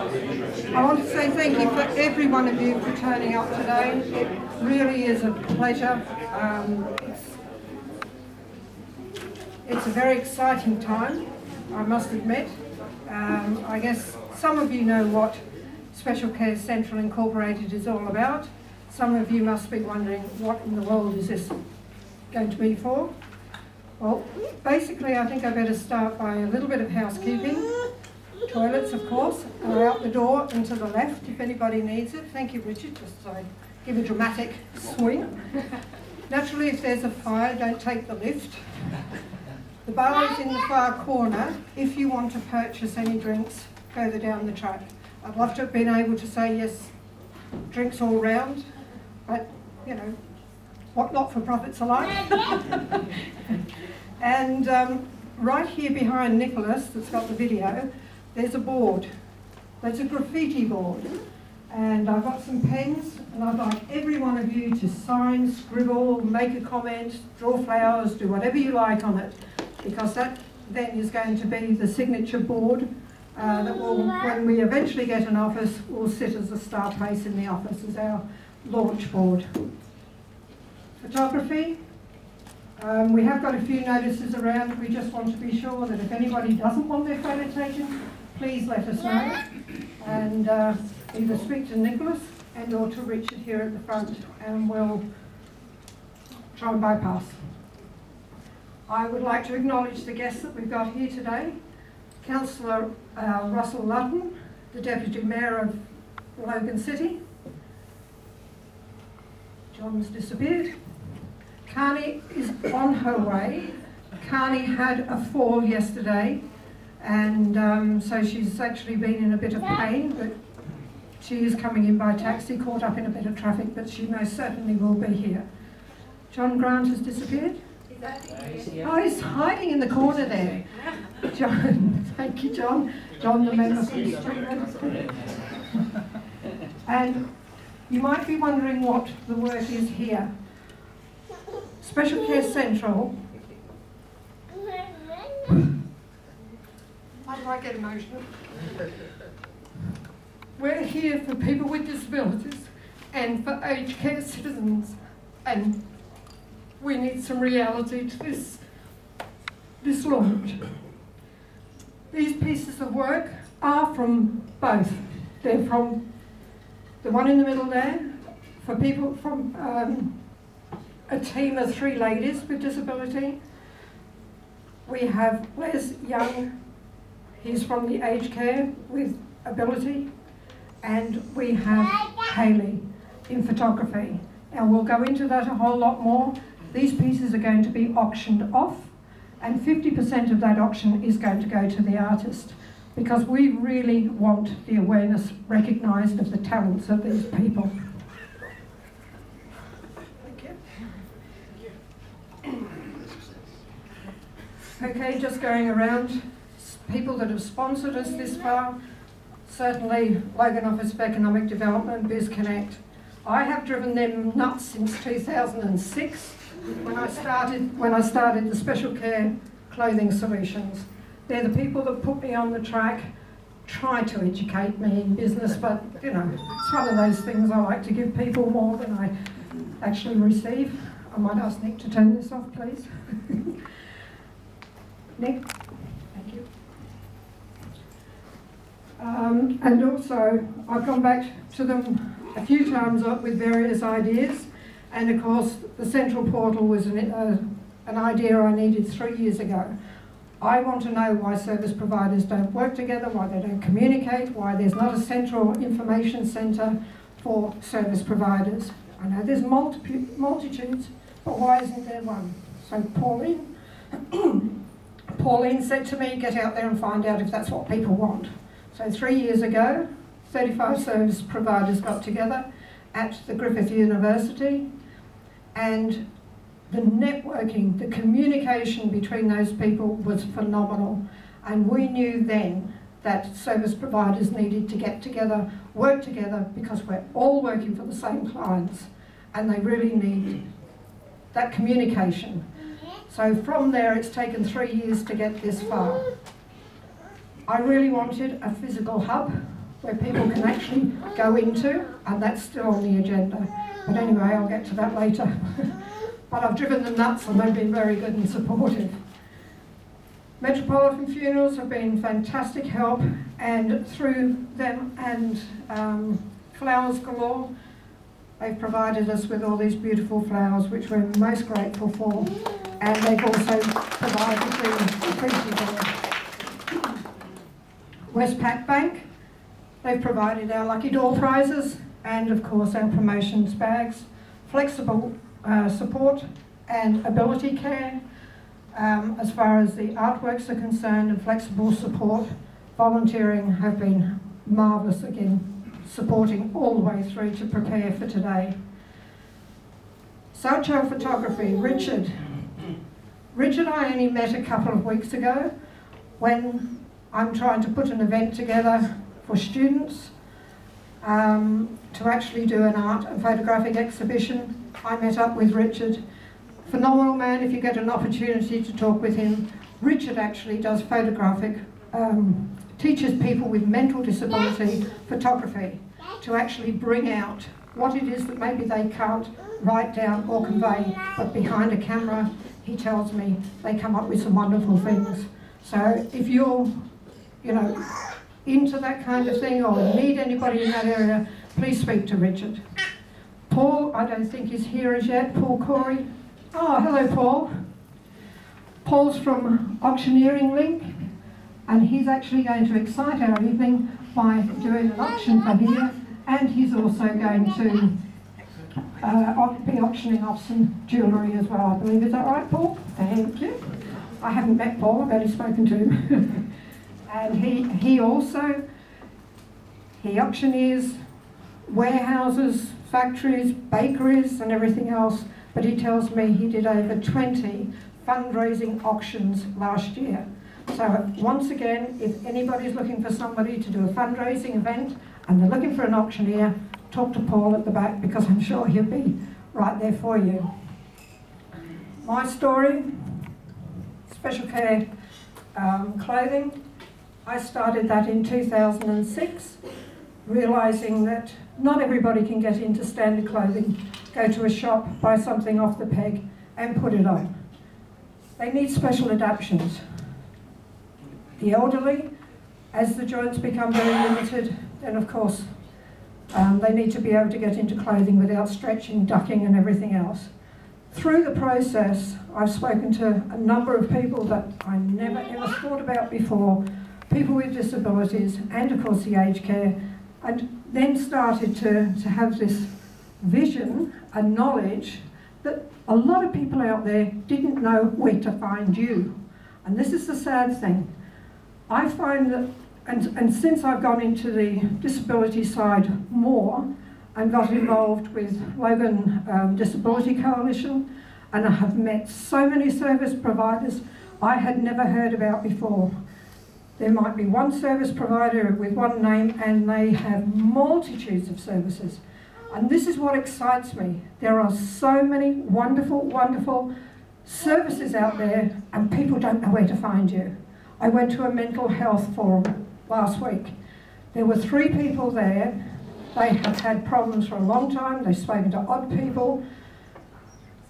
I want to say thank you for every one of you for turning up today. It really is a pleasure. It's a very exciting time, I must admit. I guess some of you know what SpecialCare Central Incorporated is all about. Some of you must be wondering, what in the world is this going to be for? Well, basically I think I better start by a little bit of housekeeping. Toilets, of course, are out the door and to the left if anybody needs it. Thank you, Richard, just so I give a dramatic swing. Naturally, if there's a fire, don't take the lift. The bar is in the far corner if you want to purchase any drinks further down the track. I'd love to have been able to say yes, drinks all round, but you know, what not-for-profits are like. And right here behind Nicholas, that's got the video, there's a board. There's a graffiti board. And I've got some pens, and I'd like every one of you to sign, scribble, make a comment, draw flowers, do whatever you like on it, because that then is going to be the signature board that will, when we eventually get an office, will sit as a star place in the office as our launch board. Photography. We have got a few notices around. We just want to be sure that if anybody doesn't want their photo taken, please let us know. And either speak to Nicholas and or to Richard here at the front, and we'll try and bypass. I would like to acknowledge the guests that we've got here today. Councillor Russell Lutton, the Deputy Mayor of Logan City. John's disappeared. Carney is on her way. Carney had a fall yesterday, and so she's actually been in a bit of pain, but she is coming in by taxi, caught up in a bit of traffic, but she most certainly will be here. John Grant has disappeared. Oh, he's hiding in the corner there. John, thank you, John. John, the member for the street. And you might be wondering what the work is here. SpecialCare Central. Why do I get emotional? We're here for people with disabilities and for aged care citizens, and we need some reality to this launch. These pieces of work are from both. They're from the one in the middle there, for people from a team of 3 ladies with disability. We have Les Young, he's from the aged care with ability, and we have Hayley in photography. And we'll go into that a whole lot more. These pieces are going to be auctioned off, and 50% of that auction is going to go to the artist, because we really want the awareness recognised of the talents of these people. Okay, just going around, people that have sponsored us this far, certainly Logan Office of Economic Development, BizConnect. I have driven them nuts since 2006 when I started the SpecialCare Clothing Solutions. They're the people that put me on the track, try to educate me in business, but you know, it's one of those things I like to give people more than I actually receive. I might ask Nick to turn this off, please. Nick, thank you. And also, I've gone back to them a few times with various ideas, and of course the central portal was an idea I needed 3 years ago. I want to know why service providers don't work together, why they don't communicate, why there's not a central information centre for service providers. I know there's multitudes, but why isn't there one? So Pauline said to me, get out there and find out if that's what people want. So 3 years ago, 35 service providers got together at the Griffith University, and the networking, the communication between those people was phenomenal. And we knew then that service providers needed to get together, work together, because we're all working for the same clients, and they really need that communication. So from there, it's taken 3 years to get this far. I really wanted a physical hub. where people can actually go into, and that's still on the agenda. But anyway, I'll get to that later. But I've driven them nuts and they've been very good and supportive. Metropolitan Funerals have been fantastic help, and through them and Flowers Galore, they've provided us with all these beautiful flowers, which we're most grateful for, and they've also provided the appreciative. Westpac Bank, they've provided our Lucky Door prizes and of course our promotions bags, flexible support and ability care as far as the artworks are concerned, and flexible support. Volunteering have been marvellous again, supporting all the way through to prepare for today. Socho Photography, Richard. Richard I only met a couple of weeks ago when I'm trying to put an event together for students to actually do an art and photographic exhibition. I met up with Richard. Phenomenal man. If you get an opportunity to talk with him, Richard actually does photographic, teaches people with mental disability photography to actually bring out what it is that maybe they can't write down or convey, but behind a camera, he tells me, they come up with some wonderful things. So if you're, into that kind of thing or need anybody in that area, please speak to Richard. Paul, I don't think he's here as yet. Paul Corey. Oh, hello, Paul. Paul's from Auctioneering Link, and he's actually going to excite our evening by doing an auction for here, and he's also going to be auctioning off some jewellery as well, I believe. Is that right, Paul? Thank you. I haven't met Paul, I've only spoken to him. And he auctioneers warehouses, factories, bakeries and everything else, but he tells me he did over 20 fundraising auctions last year. So once again, if anybody's looking for somebody to do a fundraising event and they're looking for an auctioneer, talk to Paul at the back, because I'm sure he'll be right there for you. My story, SpecialCare clothing. I started that in 2006, realising that not everybody can get into standard clothing, go to a shop, buy something off the peg and put it on. They need special adaptations. The elderly, as the joints become very limited, then of course they need to be able to get into clothing without stretching, ducking and everything else. Through the process, I've spoken to a number of people that I never ever thought about before, people with disabilities and of course the aged care, and then started to have this vision and knowledge that a lot of people out there didn't know where to find you. And this is the sad thing. I find that, and since I've gone into the disability side more and got involved with Logan Disability Coalition, and I have met so many service providers I had never heard about before. There might be one service provider with one name and they have multitudes of services. And this is what excites me. There are so many wonderful, wonderful services out there and people don't know where to find you. I went to a mental health forum last week. There were 3 people there. They have had problems for a long time. They've spoken to odd people.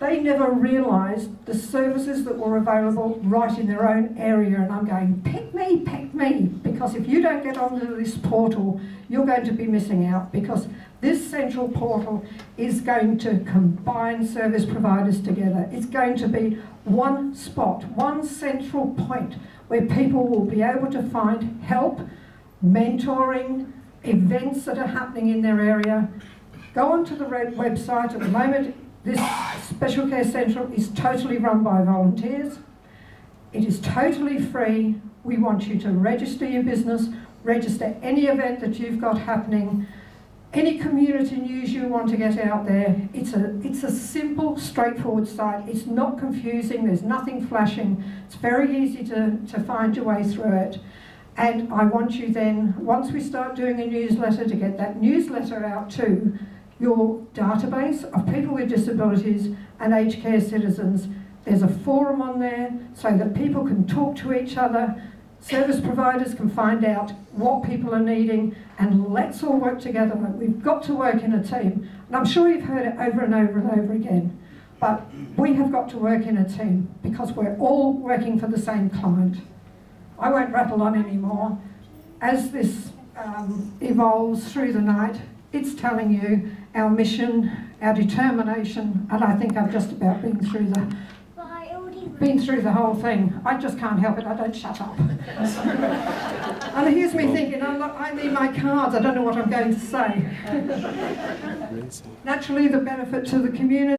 They never realised the services that were available right in their own area, and I'm going, pick me, because if you don't get onto this portal, you're going to be missing out, because this central portal is going to combine service providers together. It's going to be one spot, one central point where people will be able to find help, mentoring, events that are happening in their area. Go onto the website at the moment. This SpecialCare Central is totally run by volunteers. It is totally free. We want you to register your business, register any event that you've got happening, any community news you want to get out there. It's a simple, straightforward site. It's not confusing, there's nothing flashing. It's very easy to find your way through it. And I want you then, once we start doing a newsletter, to get that newsletter out to your database of people with disabilities and aged care citizens. There's a forum on there so that people can talk to each other, service providers can find out what people are needing, and let's all work together. We've got to work in a team. And I'm sure you've heard it over and over and over again, but we have got to work in a team because we're all working for the same client. I won't rattle on anymore. As this evolves through the night, it's telling you our mission, our determination, and I think I've just about been through the whole thing. I just can't help it, I don't shut up. And here's me thinking, I need my cards, I don't know what I'm going to say. Naturally, the benefit to the community